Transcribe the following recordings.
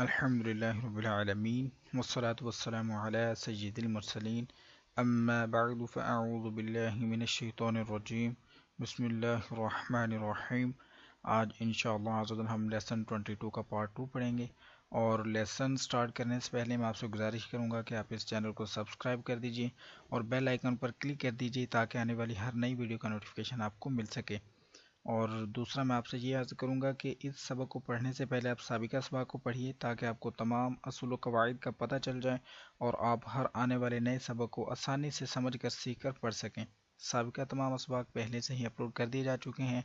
अल्हम्दुलिल्लाहि रब्बिल आलमीन वस्सलातु वस्सलामु अला सय्यिदिल मुरसलीन अम्मा बअदु फ़अऊज़ु बिल्लाहि मिनश शैतानिर रजीम बिस्मिल्लाहिर रहमानिर रहीम। आज इंशाअल्लाह अज़्ज़ा हम लेसन 22 का पार्ट 2 पढ़ेंगे। और लेसन स्टार्ट करने से पहले मैं आपसे गुजारिश करूंगा कि आप इस चैनल को सब्सक्राइब कर दीजिए और बेल आइकन पर क्लिक कर दीजिए ताकि आने वाली हर नई वीडियो का नोटिफिकेशन आपको मिल सके। और दूसरा, मैं आपसे ये अर्ज़ करूँगा कि इस सबक को पढ़ने से पहले आप साबिक़ा सबक को पढ़िए ताकि आपको तमाम असूल व कवाइद का पता चल जाए और आप हर आने वाले नए सबक को आसानी से समझ कर सीख कर पढ़ सकें। साबिक़ा तमाम सबक पहले से ही अपलोड कर दिए जा चुके हैं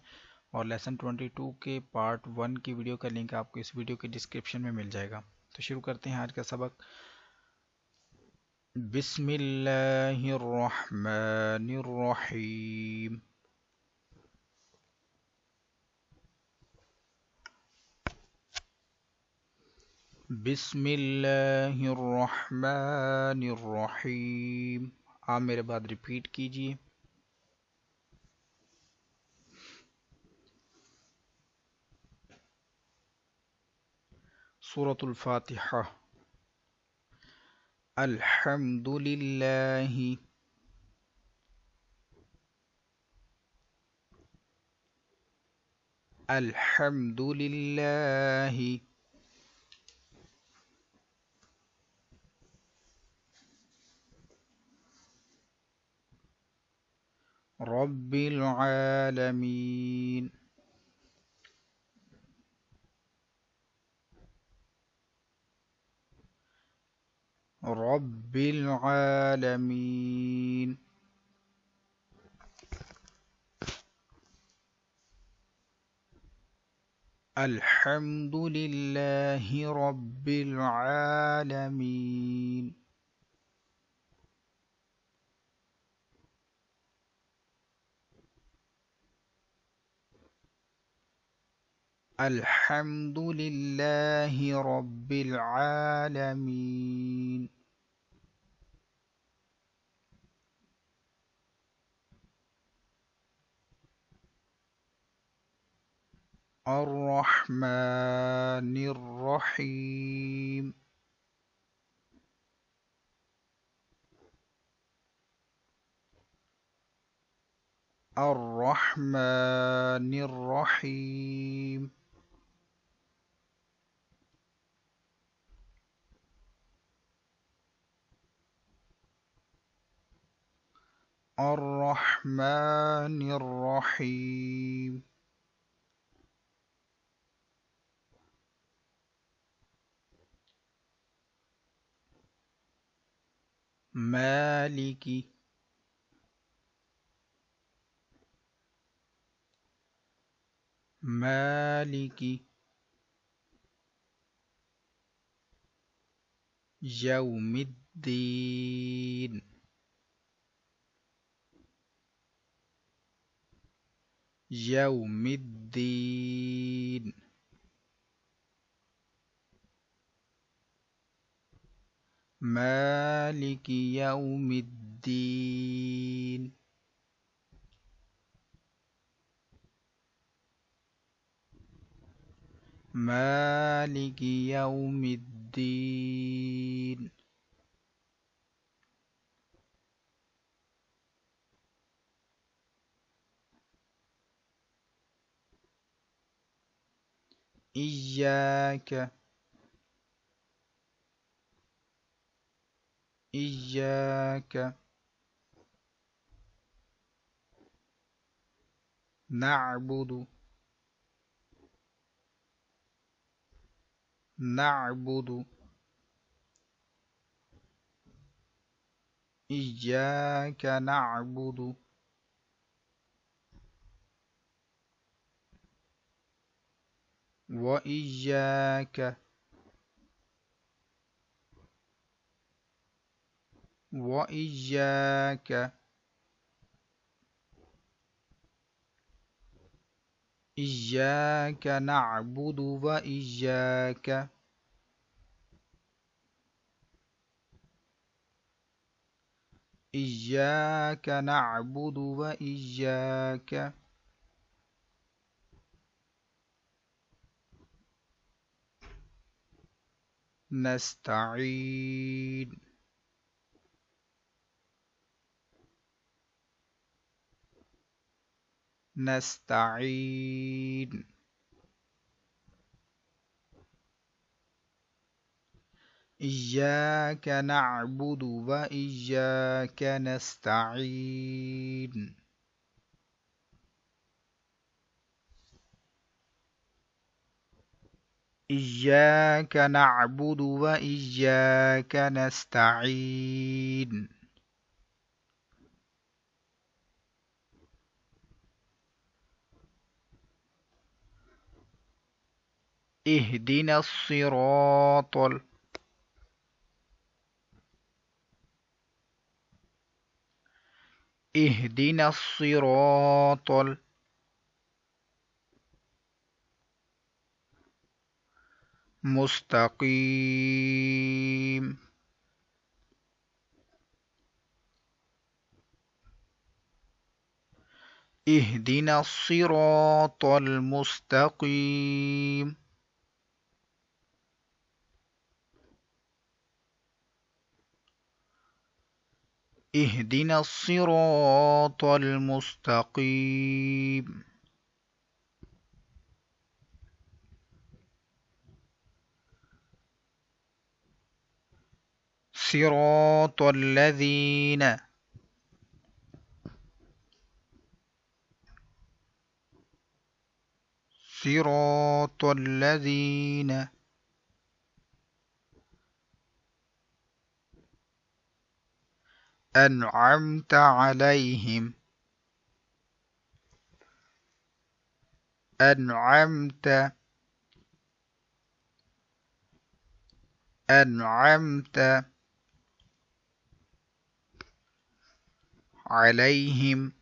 और लेसन 22 के पार्ट 1 की वीडियो का लिंक आपको इस वीडियो के डिस्क्रिप्शन में मिल जाएगा। तो शुरू करते हैं आज का सबक। बिस्मिल्लाहिर रहमानिर रहीम। बिस्मिल्लाहिर्रहमानिर्रहीम। आप मेरे बाद रिपीट कीजिए। सूरतुल फातिहा। अल्हम्दुलिल्लाहि अल्हम्दुलिल्लाहि रब्बिल आलमीन। रब्बिल आलमीन। अल्हम्दुलिल्लाहि रब्बिल आलमीन। अल्हम्दुलिल्लाहि रब्बिल आलमीन। अर्रहमानिर रहीम। अर्रहमानिर रहीम। अर्रहमानिर रहीम। मालिकी मालिकी यौमिद्दीन। यौमिद्दीन। मालिकी यौमिद्दीन। मालिकी यौमिद्दीन। इय्याक इय्याक नअबुदु नअबुदु। इय्याक नअबुदु व इय्याक व इय्याक इय्याक नअबुदु व इय्याक इय्याक नअबुदु व इय्याक नस्तईन नस्तईन इय्याक नअबुदु व इय्याक नस्तईन इय्याक नअबुदु व इय्याक नस्तईन اهدنا الصراط المستقيم اهدنا الصراط المستقيم اهدنا الصراط المستقيم صراط الذين صراط الذين أنعمت عليهم أنعمت عليهم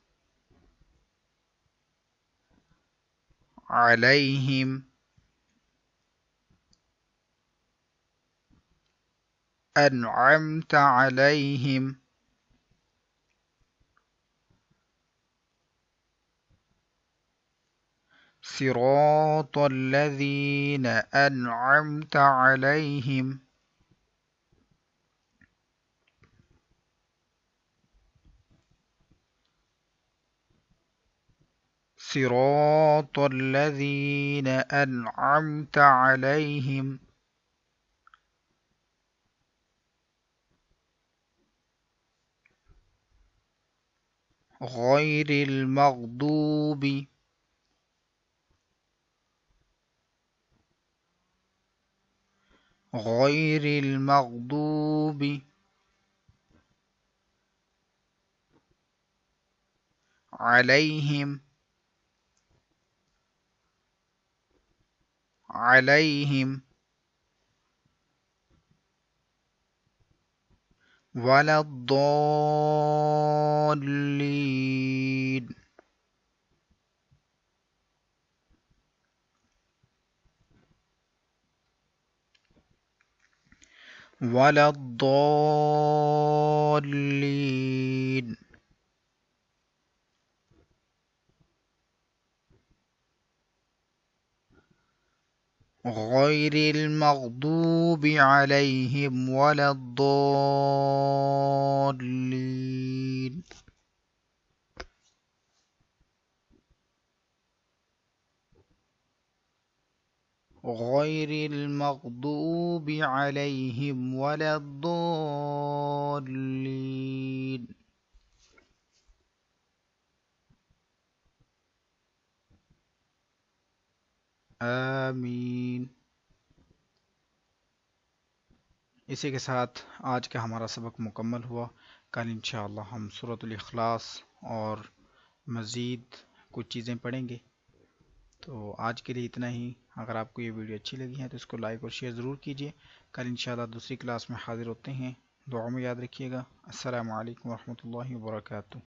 أنعمت عليهم صراط الذين أنعمت عليهم صراط الذين أنعمت عليهم غير المغضوب عليهم ولا الضالين ولا الضالين غير المغضوب عليهم ولا الضالين غير المغضوب عليهم ولا الضالين आमीन। इसी के साथ आज का हमारा सबक मुकम्मल हुआ। कल इंशाअल्लाह हम सूरतुल इखलास और मज़ीद कुछ चीज़ें पढ़ेंगे। तो आज के लिए इतना ही। अगर आपको ये वीडियो अच्छी लगी है तो इसको लाइक और शेयर ज़रूर कीजिए। कल इंशाअल्लाह दूसरी क्लास में हाज़िर होते हैं। दुआ में याद रखिएगा। अस्सलामु अलैकुम वरहमतुल्लाहि वबरकातुहू।